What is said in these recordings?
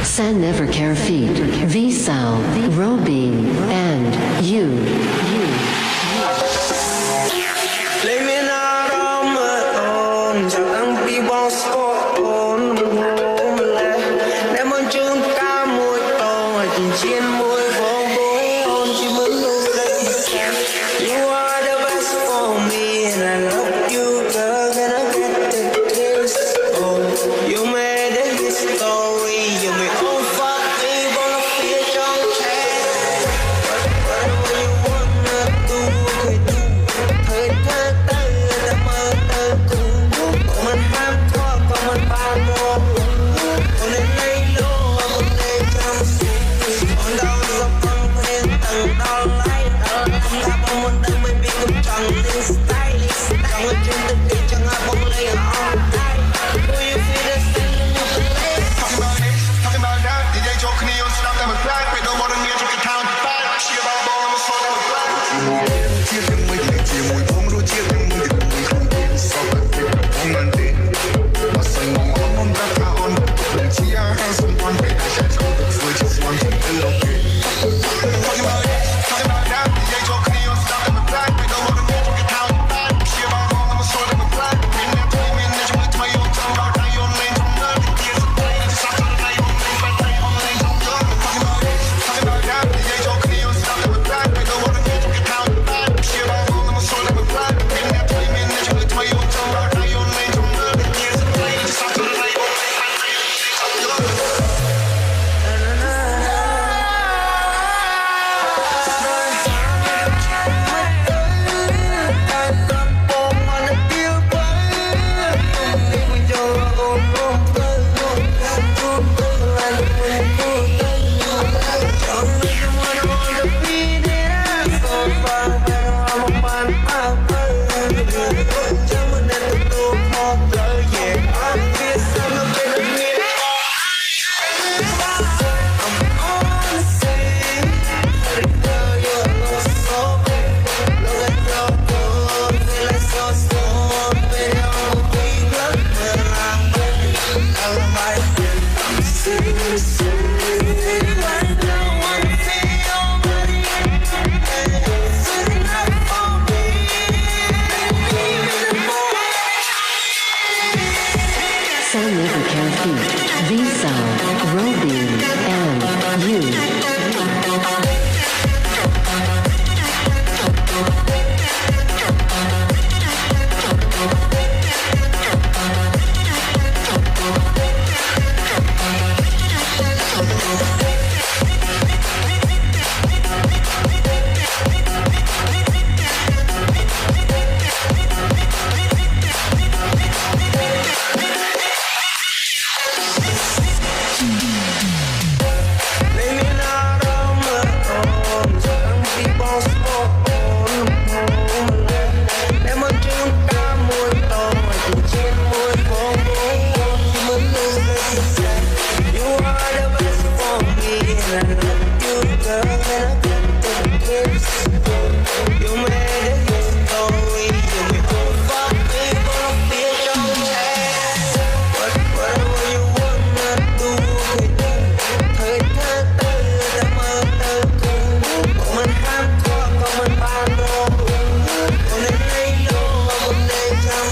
San Nevercare feat. V-Sal, Robin, and you. Lấy miền Nam đó mơ ồn, chẳng ăn bị bong sport ồn, mừng hồ mừng lệ. Đem ơn chúng ta mùi tồi, tình chiến mùi vòng bối ồn, chỉ muốn lưu dậy xem. You are the best for me, and I love you, girl, can I get the kiss? Oh, you made a history, you made all fuck me, wanna feel trong chat. Whatever you wanna do, could do. Thời thơ tơ ta mơ tơ cùng còn mình ham thuốc còn mình bàn mùa còn nên lấy lúa còn nên chăm còn đâu dọc con quen từng đau lấy đau gặp ông mình đang mới biết cũng chẳng nên style chẳng ở trên thực tế chẳng ai bóng lấy on time do you feel the same when you play talking about that DJ Joe Canio stop them with black we don't want to near to get down back she about ball I'm a slow them with black chia từng mấy ngày chia mùi bóng đôi chia từng mấy ngày mùi không biết sao phải biết bóng ngàn đêm mà say mong on that I on lần chia hai someone về I shall go với just one thing is okay talking about that DJ Joe Canio stop them with black we don't want to near to get down back she about ball I'm a slow them with black mình đã thấy mình đã chúng tôi yêu trong đó tay ôm lên trong nơi thì kia sẽ thấy chỉ sao cho tay ôm lên phải tay ôm lên trong đó talking about that DJ Joe Canio stop them with black we don't want to near to get down back she about ball I'm a slow them with black mình đã thấy mình đã chúng tôi yêu trong đó tay ôm lên trong nơi thì kia sẽ thấy chỉ sao cho tay ôm lên phải tay ôm lên trong đó San Nevercare feat. V-Sal, Robin, and you. lấy miền Nam đó mơ ồn, chẳng ăn bị bong sport ồn, mừng hồ mừng lệ. Đem ơn chúng ta mùi tồi, tình chiến mùi vòng bối ồn, chỉ muốn lưu dậy xem. You are the best for me, and I love you, girl, can I get the kiss? You made a history, you made all fuck me, wanna feel trong chat. Whatever you wanna do, could do. Thời thơ tơ ta mơ tơ cùng còn mình ham thuốc còn mình bàn mùa còn nên lấy lúa còn nên chăm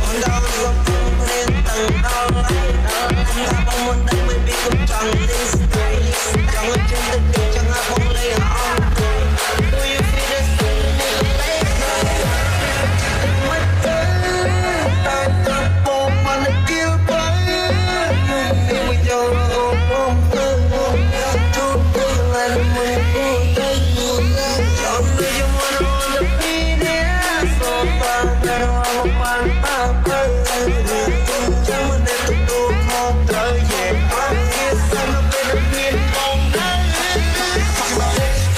còn đâu dọc con quen từng đau lấy đau gặp ông mình đang mới biết cũng chẳng nên style chẳng ở trên thực tế chẳng ai bóng lấy on time do you feel the same when you play mất tới ta tập bộ mà nó kêu bấy nhưng bây giờ ôm ôm chút tương lai mình vui chọn nơi cho muốn on the beat yeah so far better I'm a man chẳng muốn để tụi tôi khó tới yeah I'm here sao nó bên được miền bóng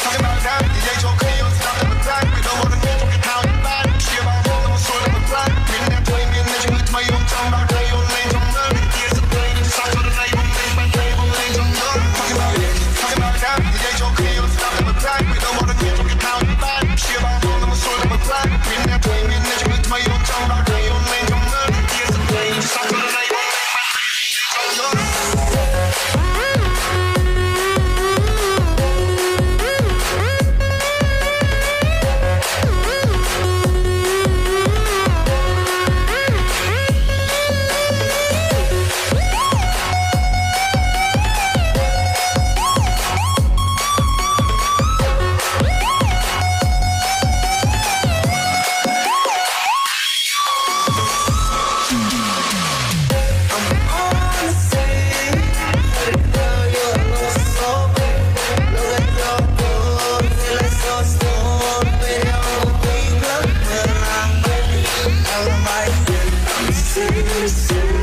talking about that DJ Joe Canio stop them with black we don't want to near to get down back she about ball I'm a slow them with black mình đã thấy mình đã chúng tôi yêu trong đó tay ôm lên trong nơi thì kia sẽ thấy chỉ sao cho tay ôm lên phải tay ôm lên trong đó talking about that DJ Joe Canio stop them with black we don't want to near to get down back she about ball I'm a slow them with black mình đã thấy mình đã chúng tôi yêu trong đó tay might get I'm